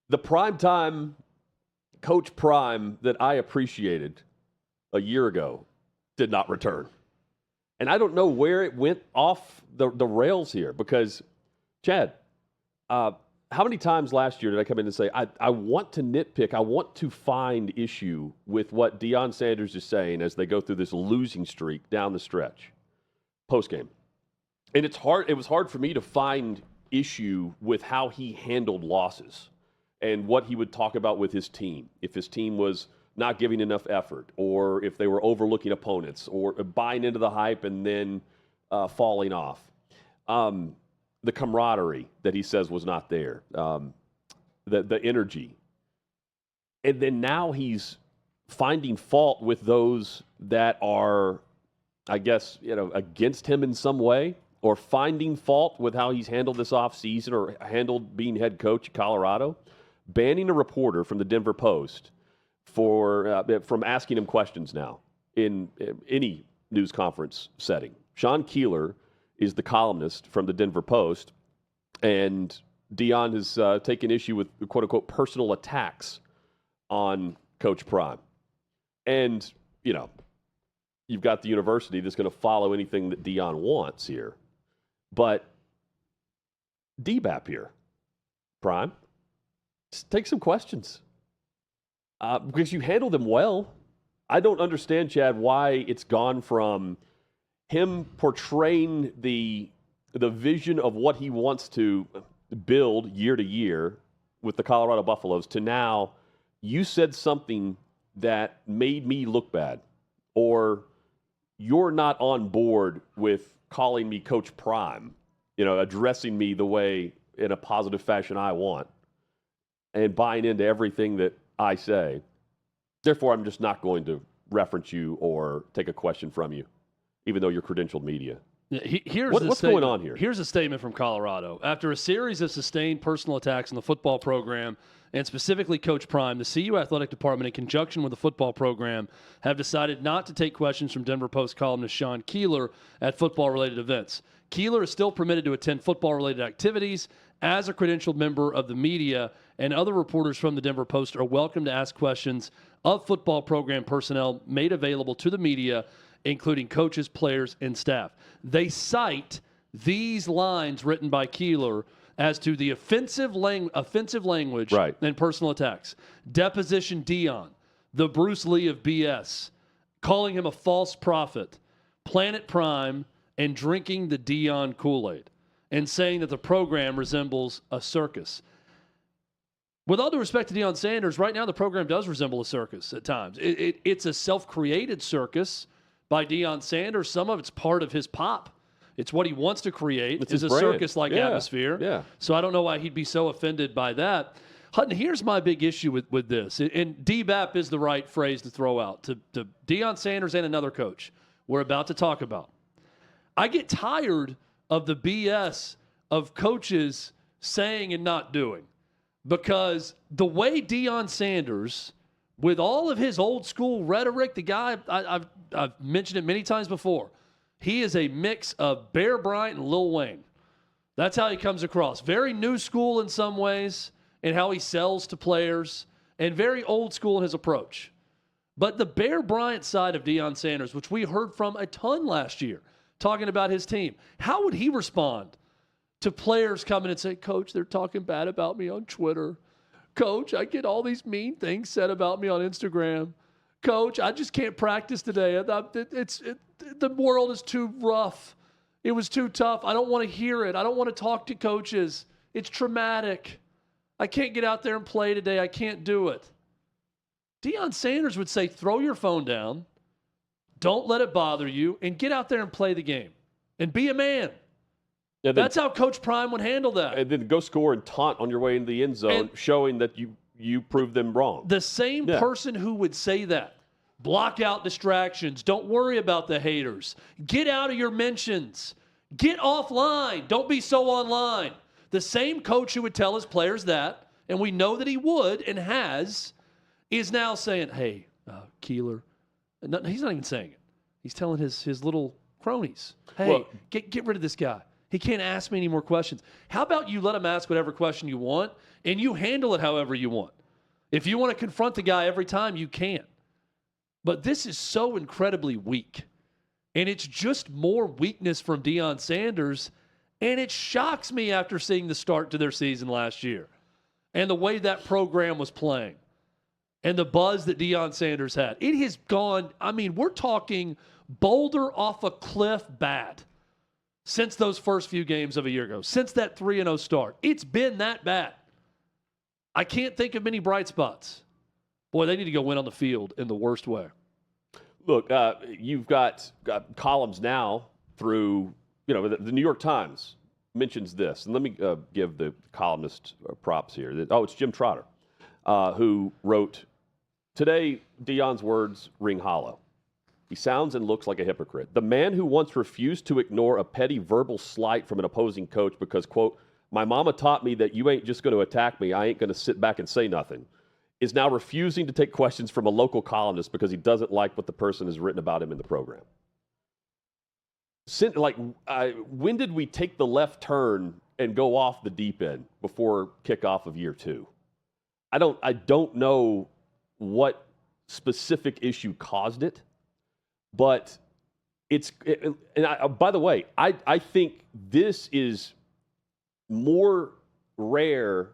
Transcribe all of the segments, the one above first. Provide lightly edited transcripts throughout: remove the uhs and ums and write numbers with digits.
The primetime Coach Prime that I appreciated a year ago did not return. And I don't know where it went off the rails here because, Chad, how many times last year did I come in and say, I want to nitpick, I want to find issue with what Deion Sanders is saying as they go through this losing streak down the stretch, post-game. And it was hard for me to find issue with how he handled losses and what he would talk about with his team. If his team was not giving enough effort, or if they were overlooking opponents, or buying into the hype and then falling off. The camaraderie that he says was not there, the energy. And then now he's finding fault with those that are, I guess, against him in some way, or finding fault with how he's handled this offseason or handled being head coach at Colorado, banning a reporter from the Denver Post from asking him questions now in any news conference setting. Sean Keeler is the columnist from the Denver Post, and Deion has taken issue with quote-unquote personal attacks on Coach Prime. And, you've got the university that's going to follow anything that Deion wants here. But DBAP here, Prime, just take some questions. Because you handle them well. I don't understand, Chad, why it's gone from him portraying the vision of what he wants to build year to year with the Colorado Buffaloes to now you said something that made me look bad, or you're not on board with calling me Coach Prime, addressing me the way in a positive fashion I want and buying into everything that I say. Therefore, I'm just not going to reference you or take a question from you, even though you're credentialed media. Yeah, what's going on here? Here's a statement from Colorado. After a series of sustained personal attacks on the football program, and specifically Coach Prime, the CU Athletic Department, in conjunction with the football program, have decided not to take questions from Denver Post columnist Sean Keeler at football-related events. Keeler is still permitted to attend football-related activities as a credentialed member of the media, and other reporters from the Denver Post are welcome to ask questions of football program personnel made available to the media, including coaches, players, and staff. They cite these lines written by Keeler as to the offensive language and personal attacks. Deposition Deion, the Bruce Lee of BS, calling him a false prophet, Planet Prime, and drinking the Deion Kool-Aid, and saying that the program resembles a circus. With all due respect to Deion Sanders, right now the program does resemble a circus at times. It's a self-created circus by Deion Sanders. Some of it's part of his pop. It's what he wants to create. It's a circus-like atmosphere. Yeah. So I don't know why he'd be so offended by that. Hutton, here's my big issue with this. And DBAP is the right phrase to throw out to Deion Sanders and another coach we're about to talk about. I get tired of the BS of coaches saying and not doing. Because the way Deion Sanders, with all of his old school rhetoric, the guy, I've mentioned it many times before, he is a mix of Bear Bryant and Lil Wayne. That's how he comes across. Very new school in some ways in how he sells to players, and very old school in his approach. But the Bear Bryant side of Deion Sanders, which we heard from a ton last year, talking about his team, how would he respond to players coming and say, Coach, they're talking bad about me on Twitter. Coach, I get all these mean things said about me on Instagram. Coach, I just can't practice today. The world is too rough. It was too tough. I don't want to hear it. I don't want to talk to coaches. It's traumatic. I can't get out there and play today. I can't do it. Deion Sanders would say, throw your phone down. Don't let it bother you. And get out there and play the game. And be a man. Yeah, that's how Coach Prime would handle that. And then go score and taunt on your way into the end zone, showing that you proved them wrong. The same person who would say that, block out distractions, don't worry about the haters, get out of your mentions, get offline, don't be so online. The same coach who would tell his players that, and we know that he would and has, is now saying, hey, Keeler, no, he's not even saying it. He's telling his little cronies, hey, get rid of this guy. He can't ask me any more questions. How about you let him ask whatever question you want, and you handle it however you want? If you want to confront the guy every time, you can. But this is so incredibly weak. And it's just more weakness from Deion Sanders. And it shocks me after seeing the start to their season last year and the way that program was playing and the buzz that Deion Sanders had. It has gone, I mean, we're talking boulder off a cliff bad since those first few games of a year ago, since that 3-0 start. It's been that bad. I can't think of many bright spots. Boy, they need to go win on the field in the worst way. Look, you've got columns now through, the New York Times mentions this. And let me give the columnist props here. It's Jim Trotter, who wrote, "Today, Deion's words ring hollow. He sounds and looks like a hypocrite. The man who once refused to ignore a petty verbal slight from an opposing coach because, quote, my mama taught me that you ain't just going to attack me, I ain't going to sit back and say nothing, is now refusing to take questions from a local columnist because he doesn't like what the person has written about him in the program." When did we take the left turn and go off the deep end before kickoff of year 2? I don't know what specific issue caused it, but by the way, I think this is more rare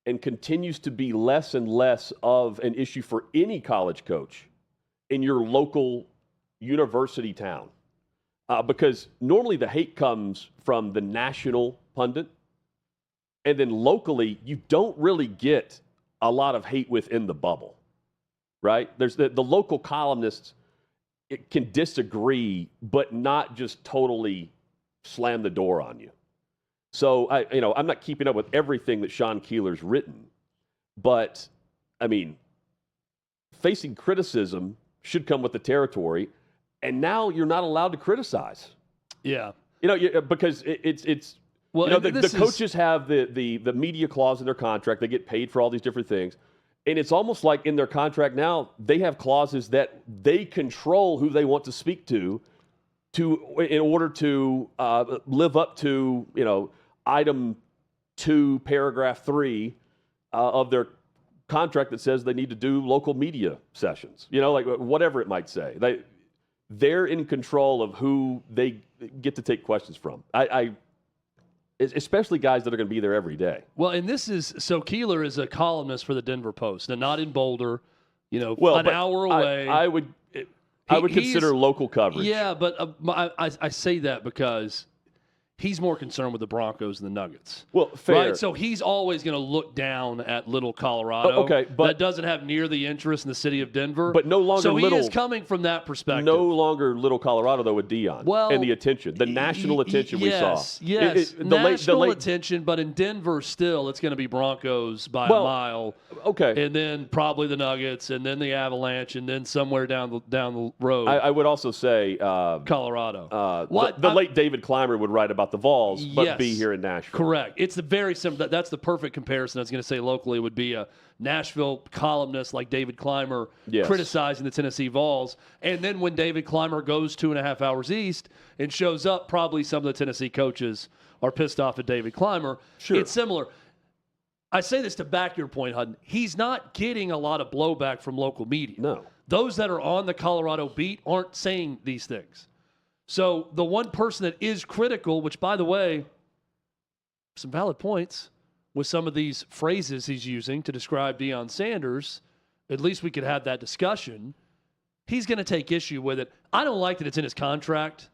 and continues to be less and less of an issue for any college coach in your local university town. Because normally the hate comes from the national pundit, and then locally you don't really get a lot of hate within the bubble, right? There's the local columnists can disagree, but not just totally slam the door on you. So I'm not keeping up with everything that Sean Keeler's written, but I mean, facing criticism should come with the territory. And now you're not allowed to criticize. Yeah. Because it's well, the coaches have the media clause in their contract. They get paid for all these different things. And it's almost like in their contract now, they have clauses that they control who they want to speak to in order to live up to, item 2, paragraph 3 of their contract that says they need to do local media sessions, like whatever it might say. They're in control of who they get to take questions from. Especially guys that are going to be there every day. Well, and so Keeler is a columnist for the Denver Post, and not in Boulder, an hour away. I would consider local coverage. Yeah, but I say that because he's more concerned with the Broncos than the Nuggets. Well, fair. Right? So he's always going to look down at little Colorado. Okay, but that doesn't have near the interest in the city of Denver. But no longer so he is coming from that perspective. No longer little Colorado, though, with Deion. Well, and the attention, the national attention we saw. Yes, national attention, but in Denver still, it's going to be Broncos by a mile. Okay. And then probably the Nuggets, and then the Avalanche, and then somewhere down the road. I would also say Colorado. The late David Clymer would write about the Vols, but be here in Nashville. Correct. It's the very simple. That's the perfect comparison. I was going to say locally would be a Nashville columnist like David Clymer criticizing the Tennessee Vols, and then when David Clymer goes 2.5 hours east and shows up, probably some of the Tennessee coaches are pissed off at David Clymer. Sure. It's similar. I say this to back your point, Hutton. He's not getting a lot of blowback from local media. No. Those that are on the Colorado beat aren't saying these things. So the one person that is critical, which, by the way, some valid points with some of these phrases he's using to describe Deion Sanders, at least we could have that discussion. He's going to take issue with it. I don't like that it's in his contract.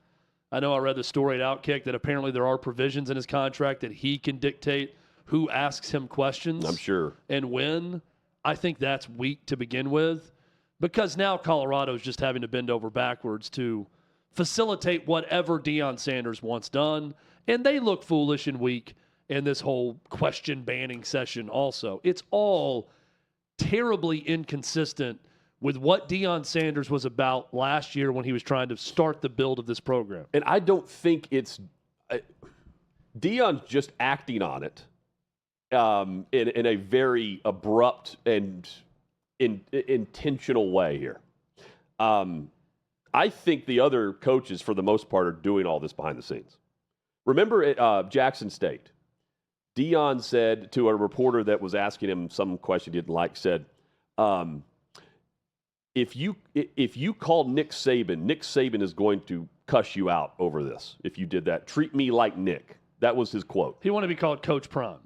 I know I read the story at OutKick that apparently there are provisions in his contract that he can dictate who asks him questions. I'm sure. And when. I think that's weak to begin with, because now Colorado's just having to bend over backwards to facilitate whatever Deion Sanders wants done, and they look foolish and weak in this whole question banning session also. It's all terribly inconsistent with what Deion Sanders was about last year when he was trying to start the build of this program. And I don't think it's Deion's just acting on it in a very abrupt and intentional way here. I think the other coaches, for the most part, are doing all this behind the scenes. Remember at Jackson State, Deion said to a reporter that was asking him some question he didn't like, said, if you call Nick Saban is going to cuss you out over this. If you did that, treat me like Nick. That was his quote. He wanted to be called Coach Prime.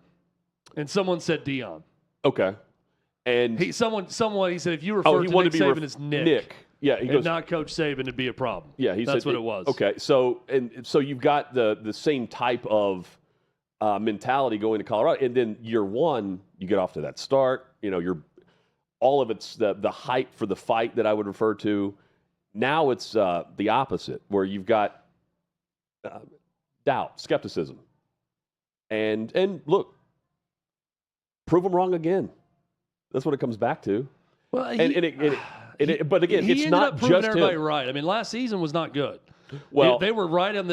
And someone said Deion. Okay. And he said if you refer to Nick Saban as Nick. Yeah, he goes, not Coach Saban, it'd be a problem. Yeah, that's what it was. Okay, so you've got the same type of mentality going to Colorado, and then year one you get off to that start. You're all of it's the hype for the fight that I would refer to. Now it's the opposite, where you've got doubt, skepticism, and look, prove them wrong again. That's what it comes back to. Well, but again, it's not just everybody him. Right. I mean, last season was not good. Well, they were right on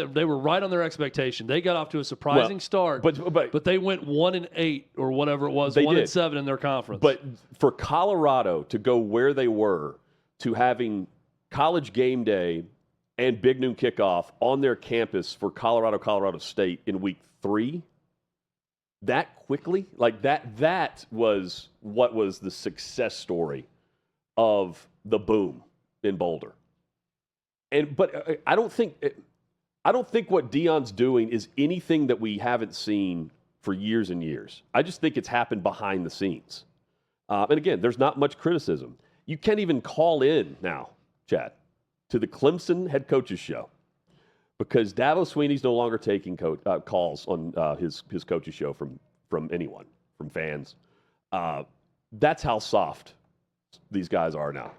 their expectation. They got off to a surprising start, but they went 1-8 or whatever it was, 1-7 in their conference. But for Colorado to go where they were, to having College game day and Big Noon kickoff on their campus for Colorado State in week 3, that quickly, like that was what was the success story of the boom in Boulder. But I don't think what Deion's doing is anything that we haven't seen for years and years. I just think it's happened behind the scenes. And again, there's not much criticism. You can't even call in now, Chad, to the Clemson head coaches show because Dabo Swinney's no longer taking calls on his coaches show from anyone, from fans. That's how soft these guys are now.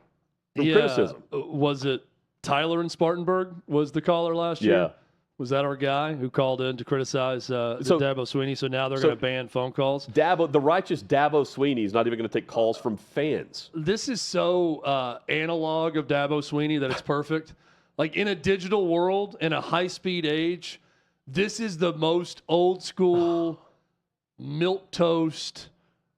From criticism. Was it Tyler in Spartanburg was the caller last year? Yeah. Was that our guy who called in to criticize Dabo Swinney? So now they're going to ban phone calls? The righteous Dabo Swinney is not even going to take calls from fans. This is so analog of Dabo Swinney that it's perfect. Like in a digital world, in a high-speed age, this is the most old-school, milquetoast,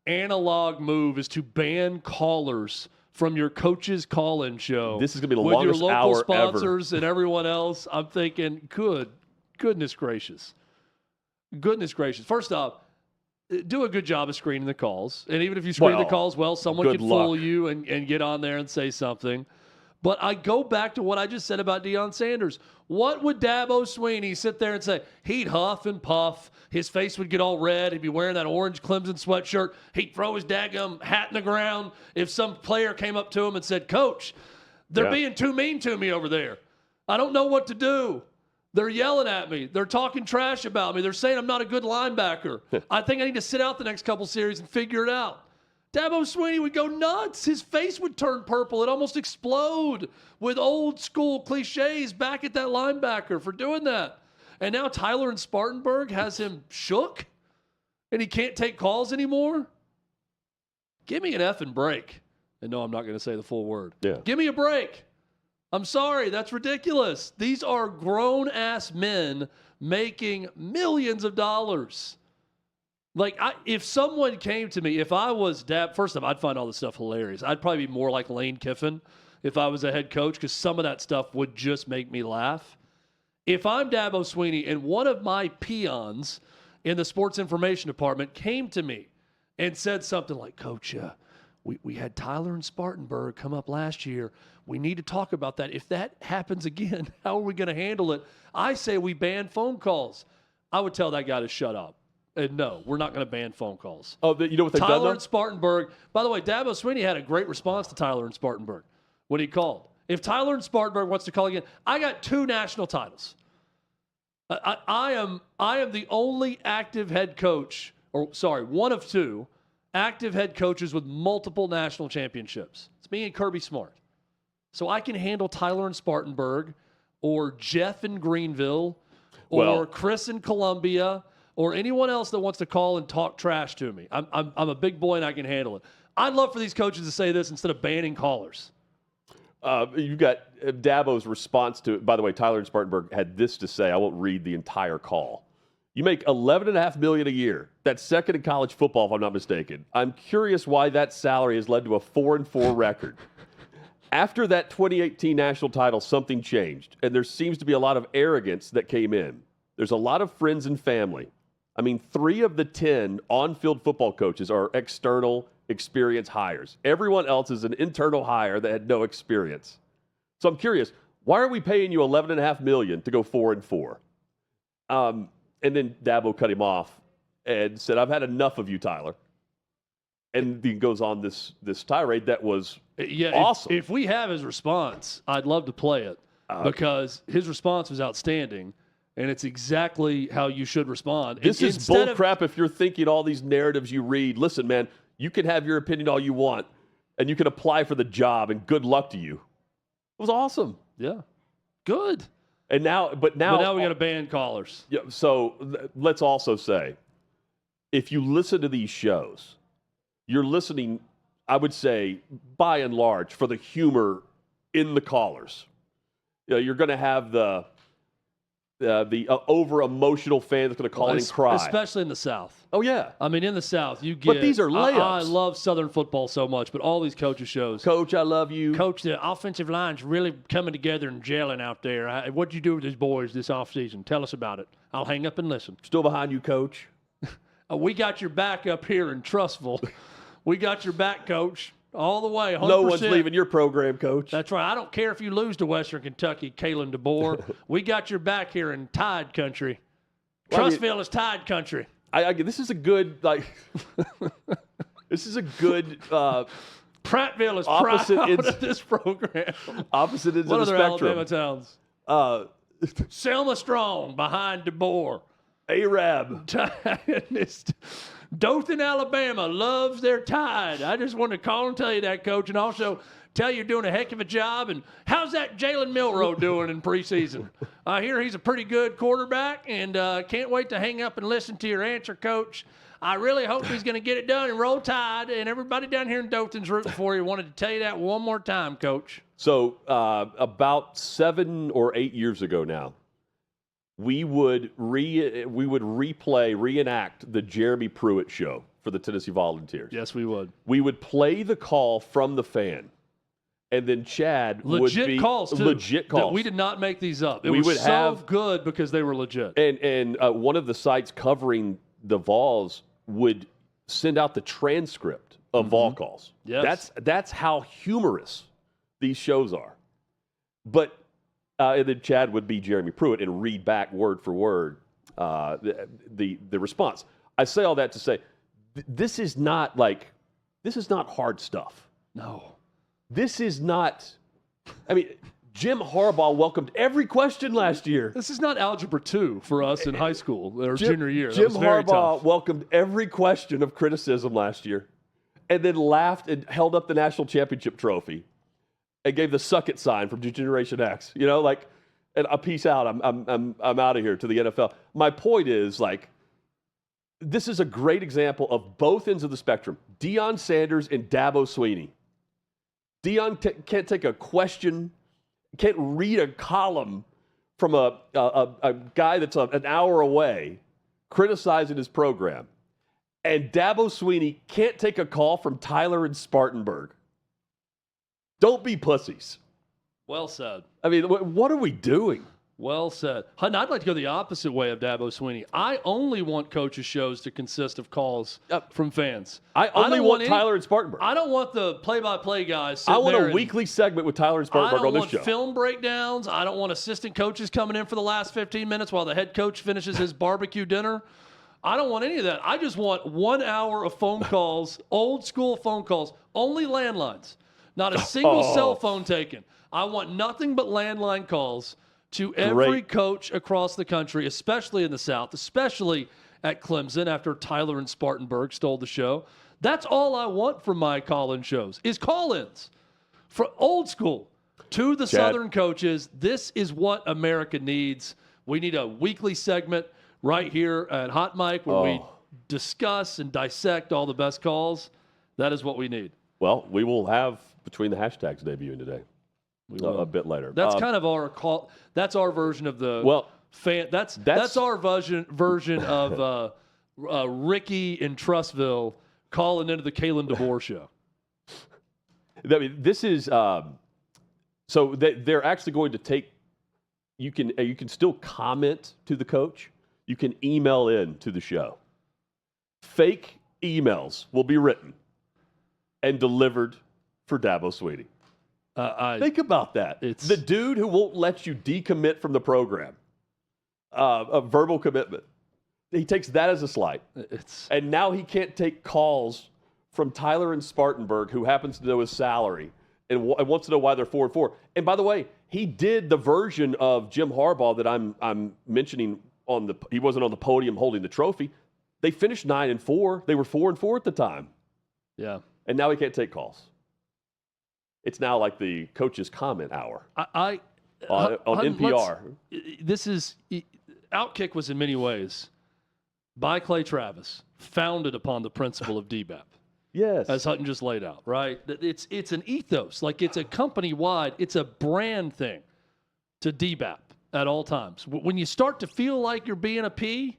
analog move is to ban callers from your coach's call-in show. This is going to be the longest hour ever. With your local sponsors and everyone else. I'm thinking, goodness gracious. Goodness gracious. First off, do a good job of screening the calls. And even if you screen the calls well, someone can fool you and get on there and say something. But I go back to what I just said about Deion Sanders. What would Dabo Swinney sit there and say? He'd huff and puff. His face would get all red. He'd be wearing that orange Clemson sweatshirt. He'd throw his daggum hat in the ground if some player came up to him and said, Coach, they're being too mean to me over there. I don't know what to do. They're yelling at me. They're talking trash about me. They're saying I'm not a good linebacker. I think I need to sit out the next couple series and figure it out. Dabo Swinney would go nuts. His face would turn purple. It'd almost explode with old school cliches back at that linebacker for doing that. And now Tyler in Spartanburg has him shook and he can't take calls anymore. Give me an effing break. And no, I'm not going to say the full word. Yeah. Give me a break. I'm sorry. That's ridiculous. These are grown-ass men making millions of dollars. Like, if someone came to me, if I was first off, I'd find all this stuff hilarious. I'd probably be more like Lane Kiffin if I was a head coach because some of that stuff would just make me laugh. If I'm Dabo Swinney and one of my peons in the sports information department came to me and said something like, Coach, we had Tyler and Spartanburg come up last year. We need to talk about that. If that happens again, how are we going to handle it? I say we ban phone calls. I would tell that guy to shut up. And no, we're not going to ban phone calls. Oh, you know what they've done, Tyler and Spartanburg. By the way, Dabo Swinney had a great response to Tyler and Spartanburg when he called. If Tyler and Spartanburg wants to call again, I got 2 national titles. I am the only active head coach, one of 2 active head coaches with multiple national championships. It's me and Kirby Smart. So I can handle Tyler in Spartanburg or Jeff in Greenville or Chris in Columbia or anyone else that wants to call and talk trash to me. I'm a big boy and I can handle it. I'd love for these coaches to say this instead of banning callers. You got Dabo's response to it. By the way, Tyler in Spartanburg had this to say. I won't read the entire call. You make $11.5 million a year. That's second in college football, if I'm not mistaken. I'm curious why that salary has led to a 4-4 record. After that 2018 national title, something changed, and there seems to be a lot of arrogance that came in. There's a lot of friends and family. I mean, 3 of the 10 on-field football coaches are external experience hires. Everyone else is an internal hire that had no experience. So I'm curious, why are we paying you $11.5 million to go 4-4? And then Dabo cut him off and said, "I've had enough of you, Tyler." And he goes on this tirade that was awesome. If we have his response, I'd love to play it because his response was outstanding. And it's exactly how you should respond. This is bullcrap if you're thinking all these narratives you read. Listen, man, you can have your opinion all you want, and you can apply for the job, and good luck to you. It was awesome. Yeah. Good. And now we got to ban callers. Yeah, so let's also say, if you listen to these shows, you're listening, I would say, by and large, for the humor in the callers. You're going to have the over-emotional fan that's going to call in and cry. Especially in the South. Oh, yeah. I mean, in the South, you get... But these are layups. I love Southern football so much, but all these coaches shows... Coach, I love you. Coach, the offensive line's really coming together and gelling out there. What'd you do with these boys this offseason? Tell us about it. I'll hang up and listen. Still behind you, Coach. We got your back up here in Trussville. We got your back, Coach. All the way, 100%. No one's leaving your program, Coach. That's right. I don't care if you lose to Western Kentucky, Kalen DeBoer. We got your back here in Tide Country. Trussville is Tide Country. This is a good, this is a good... Prattville is proud of this program. Opposite ends what of the other spectrum. Alabama towns? Selma Strong behind DeBoer. Arab. Dothan, Alabama loves their Tide. I just wanted to call and tell you that, Coach, and also tell you you're doing a heck of a job. And how's that Jalen Milroe doing in preseason? I hear he's a pretty good quarterback, and can't wait to hang up and listen to your answer, Coach. I really hope he's going to get it done and roll Tide, and everybody down here in Dothan's rooting for you. Wanted to tell you that one more time, Coach. So about 7 or 8 years ago now, we would reenact the Jeremy Pruitt show for the Tennessee Volunteers. Yes, we would. We would play the call from the fan, and then Chad legit would be calls too. Legit calls. We did not make these up. It was so good because they were legit. And one of the sites covering the Vols would send out the transcript of Vol calls. Yes. That's how humorous these shows are. But and then Chad would be Jeremy Pruitt and read back word for word the response. I say all that to say this is not hard stuff. No. This is not. I mean, Jim Harbaugh welcomed every question last year. This is not Algebra 2 for us in high school or junior year. Jim Harbaugh welcomed every question of criticism last year, and then laughed and held up the national championship trophy. And gave the suck it sign from Generation X, and a peace out. I'm out of here to the NFL. My point is, this is a great example of both ends of the spectrum. Deion Sanders and Dabo Swinney. Deion can't take a question, can't read a column from a guy that's an hour away criticizing his program, and Dabo Swinney can't take a call from Tyler in Spartanburg. Don't be pussies. Well said. I mean, what are we doing? Well said. Hutton, I'd like to go the opposite way of Dabo Swinney. I only want coaches' shows to consist of calls from fans. I only want Tyler and Spartanburg. I don't want the play-by-play guys sitting I want there a weekly segment with Tyler and Spartanburg on this show. I don't want film breakdowns. I don't want assistant coaches coming in for the last 15 minutes while the head coach finishes his barbecue dinner. I don't want any of that. I just want 1 hour of phone calls, old-school phone calls, only landlines. Not a single cell phone taken. I want nothing but landline calls to every coach across the country, especially in the South, especially at Clemson after Tyler and Spartanburg stole the show. That's all I want from my call-in shows is call-ins for old school to the Southern coaches. This is what America needs. We need a weekly segment right here at Hot Mic where we discuss and dissect all the best calls. That is what we need. Well, we will have Between the Hashtags debuting today. A bit later. That's kind of our call. That's our version of the fan. That's our version of Ricky in Trussville calling into the Kalen DeBoer show. I mean, this is so they're actually going to take. You can still comment to the coach, you can email in to the show. Fake emails will be written and delivered for Dabo Swinney. Think about that. It's the dude who won't let you decommit from the program. A verbal commitment. He takes that as a slight. And now he can't take calls from Tyler in Spartanburg, who happens to know his salary and wants to know why they're 4-4. And by the way, he did the version of Jim Harbaugh that I'm mentioning he wasn't on the podium holding the trophy. They finished 9-4. They were 4-4 at the time. Yeah. And now he can't take calls. It's now like the coach's comment hour on NPR. This is OutKick was in many ways by Clay Travis, founded upon the principle of DBAP. Yes. As Hutton just laid out, right? It's an ethos. Like it's a company-wide, it's a brand thing to DBAP at all times. When you start to feel like you're being a P,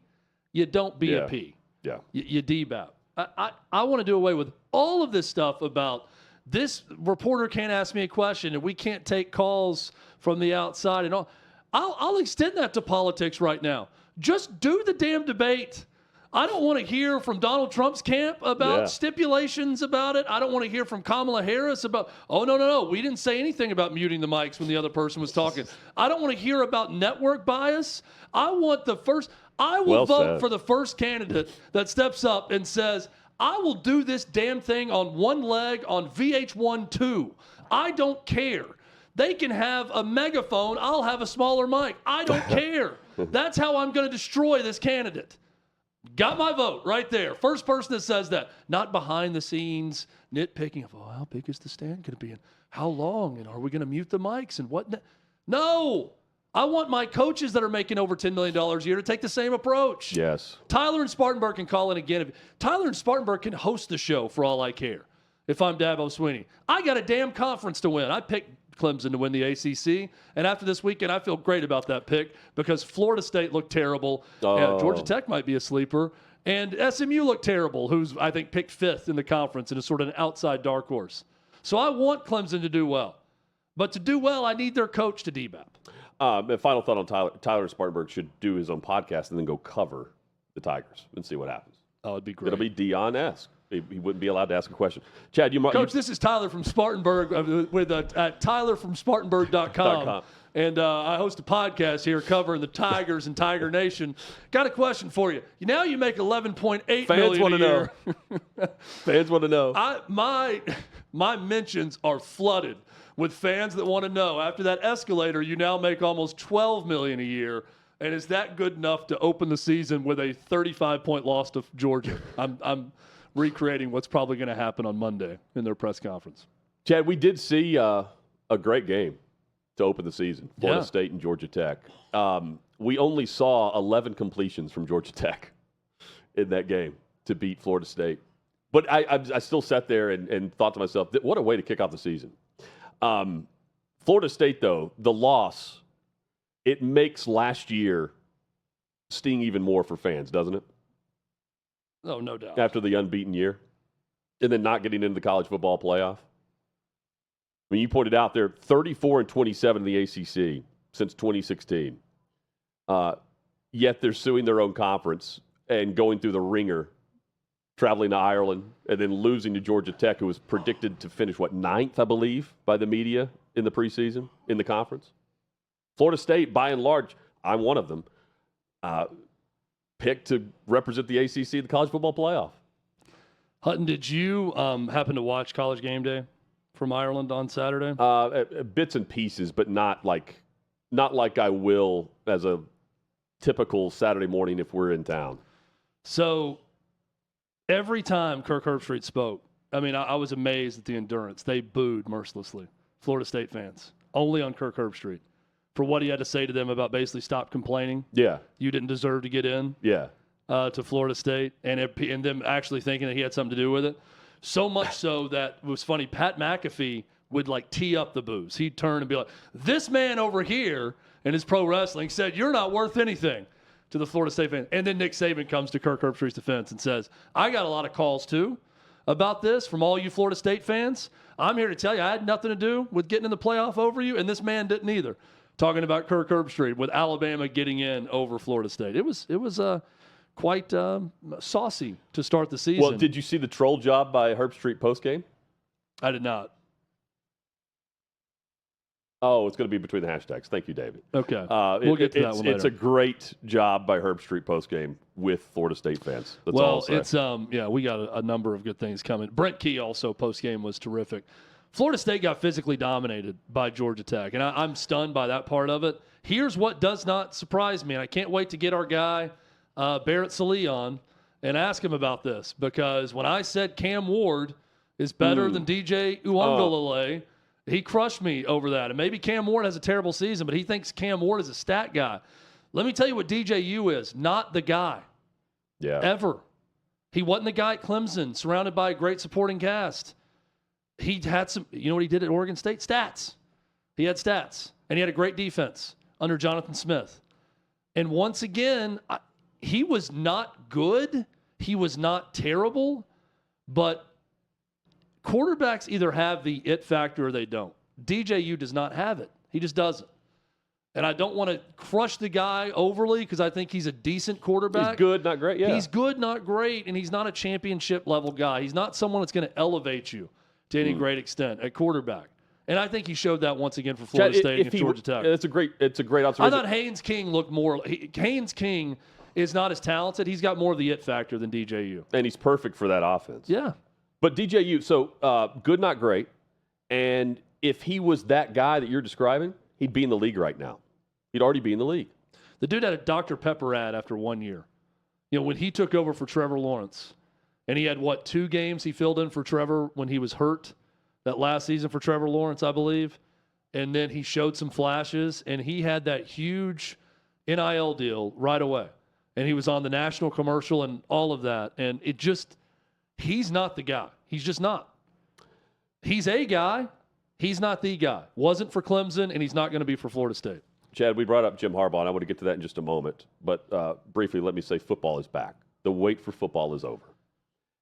you don't be a P. Yeah. You DBAP. I want to do away with all of this stuff about this reporter can't ask me a question and we can't take calls from the outside and all. I'll extend that to politics right now. Just do the damn debate. I don't want to hear from Donald Trump's camp about stipulations about it. I don't want to hear from Kamala Harris about, oh, no. We didn't say anything about muting the mics when the other person was talking. I don't want to hear about network bias. I will vote for the first candidate that steps up and says, I will do this damn thing on one leg on VH1 2. I don't care. They can have a megaphone. I'll have a smaller mic. I don't care. That's how I'm going to destroy this candidate. Got my vote right there. First person that says that. Not behind the scenes nitpicking of, how big is the stand going to be and how long and are we going to mute the mics and what? No. I want my coaches that are making over $10 million a year to take the same approach. Yes. Tyler and Spartanburg can call in again. Tyler and Spartanburg can host the show for all I care if I'm Dabo Swinney. I got a damn conference to win. I picked Clemson to win the ACC. And after this weekend, I feel great about that pick because Florida State looked terrible. Georgia Tech might be a sleeper. And SMU looked terrible, who's, I think, picked fifth in the conference and is sort of an outside dark horse. So I want Clemson to do well. But to do well, I need their coach to DBAP. A final thought on Tyler Spartanburg should do his own podcast and then go cover the Tigers and see what happens. Oh, it'd be great. It'll be Deion-esque. He wouldn't be allowed to ask a question. Chad, Coach, this is Tyler from Spartanburg at tylerfromspartanburg.com. And I host a podcast here covering the Tigers and Tiger Nation. Got a question for you. Now you make $11.8 million a year. Fans want to know. My mentions are flooded with fans that want to know. After that escalator, you now make almost $12 million a year. And is that good enough to open the season with a 35-point loss to Georgia? I'm recreating what's probably going to happen on Monday in their press conference. Chad, we did see a great game to open the season, Florida State and Georgia Tech. We only saw 11 completions from Georgia Tech in that game to beat Florida State. But I still sat there and thought to myself, what a way to kick off the season. Florida State, though, the loss, it makes last year sting even more for fans, doesn't it? Oh, no doubt. After the unbeaten year. And then not getting into the college football playoff. I mean, you pointed out they're 34-27 in the ACC since 2016. Yet they're suing their own conference and going through the ringer, traveling to Ireland, and then losing to Georgia Tech, who was predicted to finish, ninth, I believe, by the media in the preseason in the conference. Florida State, by and large, I'm one of them, picked to represent the ACC in the college football playoff. Hutton, did you happen to watch College Game Day from Ireland on Saturday? Bits and pieces, but not like I will as a typical Saturday morning if we're in town. So every time Kirk Herbstreit spoke, I mean, I was amazed at the endurance. They booed mercilessly, Florida State fans, only on Kirk Herbstreit, for what he had to say to them about basically stop complaining. Yeah. You didn't deserve to get in. Yeah. To Florida State, and them actually thinking that he had something to do with it. So much so that it was funny, Pat McAfee would tee up the boos. He'd turn and be like, this man over here in his pro wrestling said, you're not worth anything to the Florida State fans. And then Nick Saban comes to Kirk Herbstreit's defense and says, I got a lot of calls too about this from all you Florida State fans. I'm here to tell you I had nothing to do with getting in the playoff over you, and this man didn't either. talking about Kirk Herbstreit with Alabama getting in over Florida State. It was quite saucy to start the season. Well, did you see the troll job by Herbstreit postgame? I did not. Oh, it's going to be between the hashtags. Thank you, David. Okay. We'll get to that one later. It's a great job by Herbstreit postgame with Florida State fans. That's all I'll say. It's we got a number of good things coming. Brent Key also postgame was terrific. Florida State got physically dominated by Georgia Tech, and I'm stunned by that part of it. Here's what does not surprise me, and I can't wait to get our guy Barrett Sallee on and ask him about this, because when I said Cam Ward is better than DJ Uiagalelei, he crushed me over that. And maybe Cam Ward has a terrible season, but he thinks Cam Ward is a stat guy. Let me tell you what DJU is. Not the guy. Yeah. Ever. He wasn't the guy at Clemson, surrounded by a great supporting cast. He had some, you know what he did at Oregon State? Stats. He had stats. And he had a great defense under Jonathan Smith. And once again, he was not good. He was not terrible. But quarterbacks either have the it factor or they don't. DJU does not have it. He just doesn't. And I don't want to crush the guy overly because I think he's a decent quarterback. He's good, not great, yeah. He's good, not great, and he's not a championship-level guy. He's not someone that's going to elevate you to any great extent at quarterback. And I think he showed that once again for Florida State against Georgia Tech. It's a great observation. I thought Haynes King looked more – Haynes King is not as talented. He's got more of the it factor than DJU. And he's perfect for that offense. Yeah. But DJU, so good, not great. And if he was that guy that you're describing, he'd be in the league right now. He'd already be in the league. The dude had a Dr. Pepper ad after 1 year. You know, when he took over for Trevor Lawrence, and he had, 2 games he filled in for Trevor when he was hurt that last season for Trevor Lawrence, I believe. And then he showed some flashes, and he had that huge NIL deal right away. And he was on the national commercial and all of that. And it just... He's not the guy. He's just not. He's a guy. He's not the guy. Wasn't for Clemson, and he's not going to be for Florida State. Chad, we brought up Jim Harbaugh, and I want to get to that in just a moment. But briefly, let me say football is back. The wait for football is over.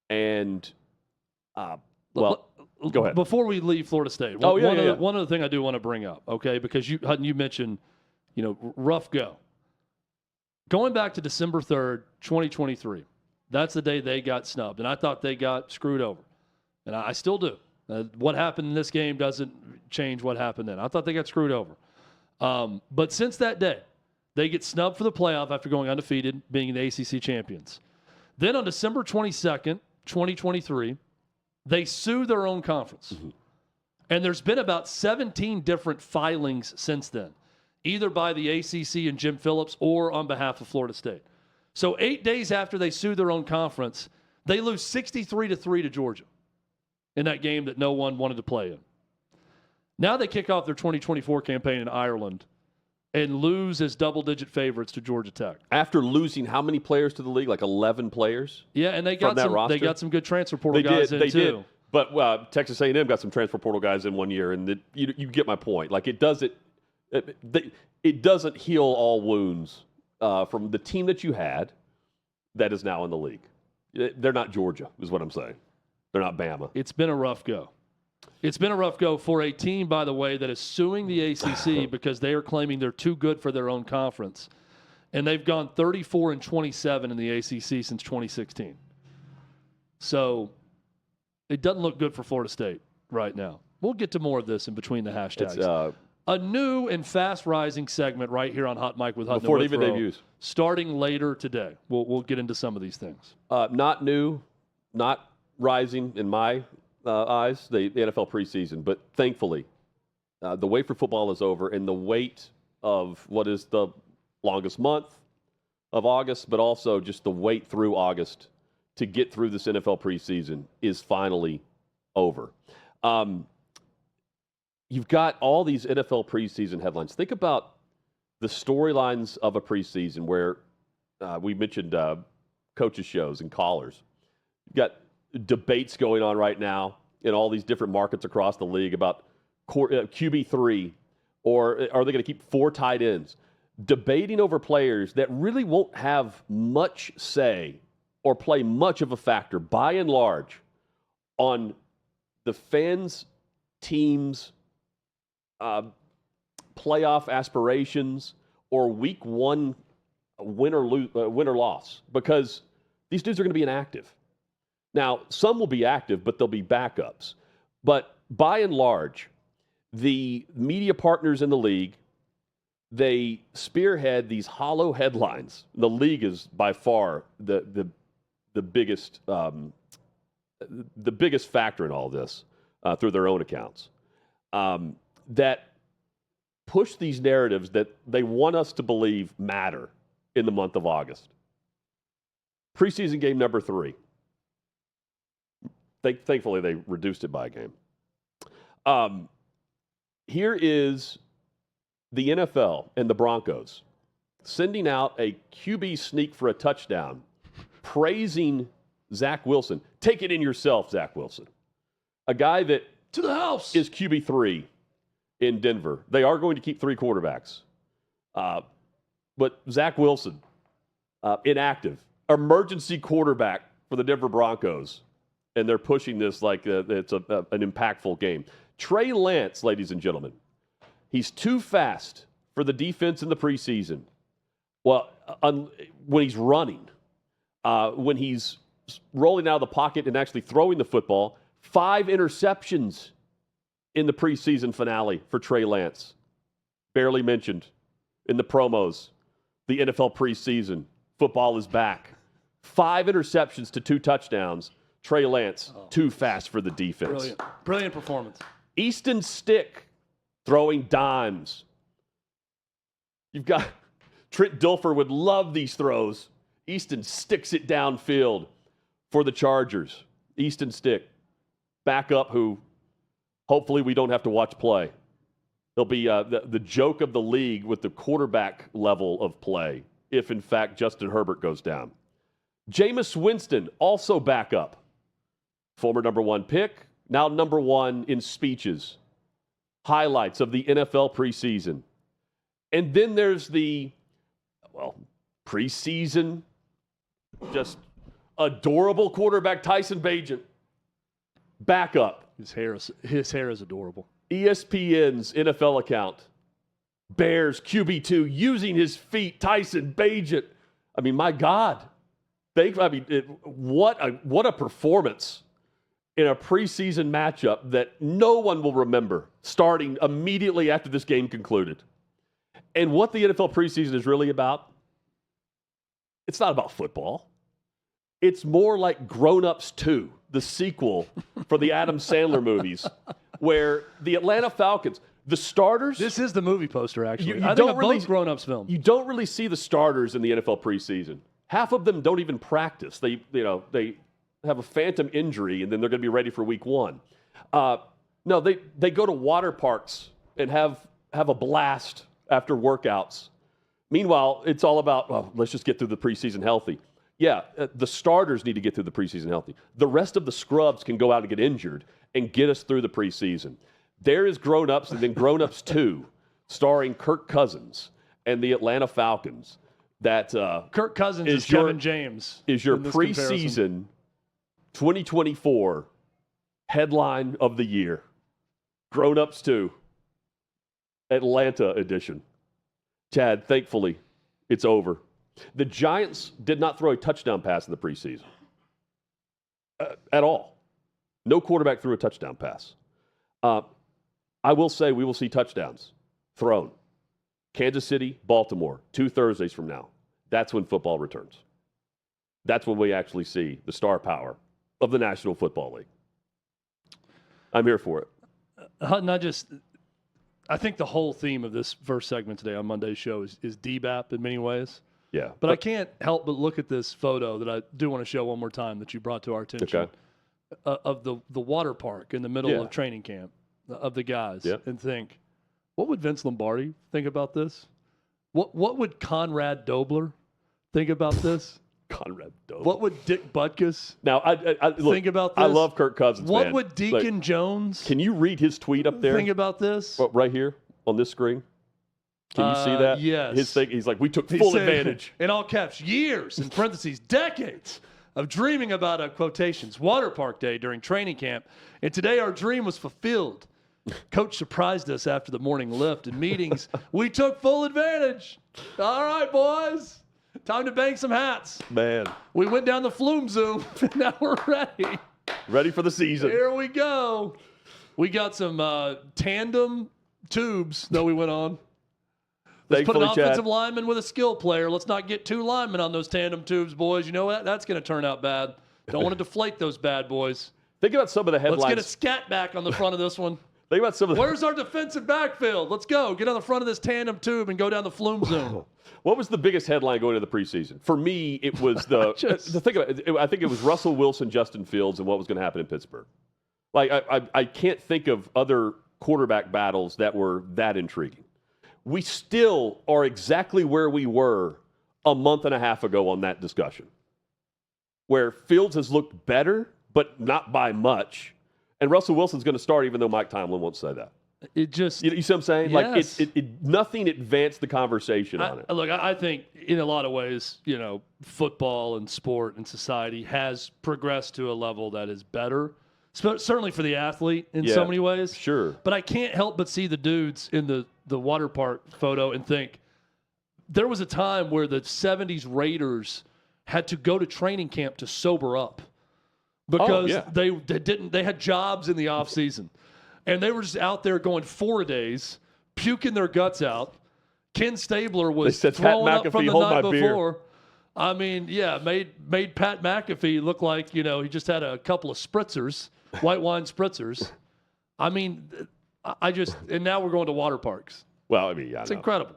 And, go ahead. Before we leave Florida State, one other thing I do want to bring up, okay, because Hutton, you mentioned, rough go. Going back to December 3rd, 2023, that's the day they got snubbed, and I thought they got screwed over. And I still do. What happened in this game doesn't change what happened then. I thought they got screwed over. But since that day, they get snubbed for the playoff after going undefeated, being the ACC champions. Then on December 22nd, 2023, they sue their own conference. Mm-hmm. And there's been about 17 different filings since then, either by the ACC and Jim Phillips or on behalf of Florida State. So 8 days after they sue their own conference, they lose 63-3 to Georgia in that game that no one wanted to play in. Now they kick off their 2024 campaign in Ireland and lose as double-digit favorites to Georgia Tech. After losing how many players to the league? Like 11 players? Yeah, and they got some good transfer portal guys in too. They did. But Texas A&M got some transfer portal guys in 1 year, and you get my point. Like it doesn't heal all wounds. From the team that you had that is now in the league. They're not Georgia, is what I'm saying. They're not Bama. It's been a rough go. It's been a rough go for a team, by the way, that is suing the ACC because they are claiming they're too good for their own conference. And they've gone 34-27 in the ACC since 2016. So it doesn't look good for Florida State right now. We'll get to more of this in between the hashtags. A new and fast-rising segment right here on Hot Mic with Hutton. Before it even debuts. Starting later today. We'll get into some of these things. Not new, not rising in my eyes, the NFL preseason. But thankfully, the wait for football is over, and the wait of what is the longest month of August, but also just the wait through August to get through this NFL preseason is finally over. You've got all these NFL preseason headlines. Think about the storylines of a preseason where we mentioned coaches' shows and callers. You've got debates going on right now in all these different markets across the league about QB3, or are they going to keep 4 tight ends? Debating over players that really won't have much say or play much of a factor, by and large, on the fans' teams' playoff aspirations or week one win or loss, because these dudes are going to be inactive. Now, some will be active, but they'll be backups. But by and large, the media partners in the league, they spearhead these hollow headlines. The league is by far the biggest factor in all this through their own accounts, that push these narratives that they want us to believe matter in the month of August. Preseason game number 3. Thankfully, they reduced it by a game. Here is the NFL and the Broncos sending out a QB sneak for a touchdown, praising Zach Wilson. Take it in yourself, Zach Wilson. A guy that to the house is QB3 in Denver. They are going to keep 3 quarterbacks. But Zach Wilson, inactive, emergency quarterback for the Denver Broncos. And they're pushing this like it's an impactful game. Trey Lance, ladies and gentlemen, he's too fast for the defense in the preseason. Well, when he's running, when he's rolling out of the pocket and actually throwing the football, 5 interceptions in the preseason finale for Trey Lance. Barely mentioned in the promos. The NFL preseason, football is back. 5 interceptions to 2 touchdowns. Trey Lance, too fast for the defense. Brilliant performance. Easton Stick throwing dimes. You've got Trent Dilfer would love these throws. Easton sticks it downfield for the Chargers. Easton Stick, backup who hopefully we don't have to watch play. He'll be the joke of the league with the quarterback level of play if, in fact, Justin Herbert goes down. Jameis Winston, also backup. Former number 1 pick, now number 1 in speeches. Highlights of the NFL preseason. And then there's the, preseason, just adorable quarterback Tyson Bagent. Backup. His hair is adorable. ESPN's NFL account. Bears QB2 using his feet. Tyson Bagent. I mean, my God. What a performance in a preseason matchup that no one will remember starting immediately after this game concluded. And what the NFL preseason is really about, it's not about football. It's more like Grown Ups 2, the sequel for the Adam Sandler movies, where the Atlanta Falcons, the starters. This is the movie poster, actually. You I think both Grown Ups films. You don't really see the starters in the NFL preseason. Half of them don't even practice. They have a phantom injury, and then they're going to be ready for week 1. No, they go to water parks and have a blast after workouts. Meanwhile, it's all about, let's just get through the preseason healthy. Yeah, the starters need to get through the preseason healthy. The rest of the scrubs can go out and get injured and get us through the preseason. There is Grown Ups and then Grown Ups 2, starring Kirk Cousins and the Atlanta Falcons. That Kirk Cousins is Kevin James. Is your preseason 2024 headline of the year. Grown Ups 2, Atlanta edition. Chad, thankfully, it's over. The Giants did not throw a touchdown pass in the preseason at all. No quarterback threw a touchdown pass. I will say we will see touchdowns thrown. Kansas City, Baltimore, 2 Thursdays from now. That's when football returns. That's when we actually see the star power of the National Football League. I'm here for it. Hutton, I think the whole theme of this first segment today on Monday's show is DBAP in many ways. Yeah. But I can't help but look at this photo that I do want to show one more time that you brought to our attention of the water park in the middle of training camp of the guys and think, what would Vince Lombardi think about this? What would Conrad Dobler think about this? Conrad Dobler. What would Dick Butkus think about this? I love Kirk Cousins, What man. would Deacon Jones Can you read his tweet up there? think about this? Right here on this screen? Can you see that? Yes. His thing, he's like, we took full advantage. In all caps, years, in parentheses, decades of dreaming about quotations, water park day during training camp. And today our dream was fulfilled Coach surprised us after the morning lift and meetings. We took full advantage. All right, boys. Time to bang some hats. Man. We went down the flume zoom. Now we're ready. Ready for the season. Here we go. We got some tandem tubes that we went on. Let's put an offensive lineman with a skill player. Let's not get 2 linemen on those tandem tubes, boys. You know what? That's going to turn out bad. Don't want to deflate those bad boys. Think about some of the headlines. Let's get a scat back on the front of this one. Think about some of the... Where's our defensive backfield? Let's go. Get on the front of this tandem tube and go down the flume zone. What was the biggest headline going into the preseason? For me, it was the think about it, I think it was Russell Wilson, Justin Fields, and what was going to happen in Pittsburgh. Like I can't think of other quarterback battles that were that intriguing. We still are exactly where we were a month and a half ago on that discussion, where Fields has looked better, but not by much. And Russell Wilson's going to start, even though Mike Tomlin won't say that. It just... You see what I'm saying? Yes. Like, nothing advanced the conversation on it. Look, I think in a lot of ways, football and sport and society has progressed to a level that is better, certainly for the athlete in so many ways. Sure. But I can't help but see the dudes in the water park photo and think, there was a time where the 70s Raiders had to go to training camp to sober up. Because they had jobs in the offseason. And they were just out there going 4-a-days, puking their guts out. Ken Stabler was throwing up from the night before. I mean, made Pat McAfee look like, he just had a couple of spritzers, white wine spritzers. I mean, and now we're going to water parks. Well, I mean, it's incredible.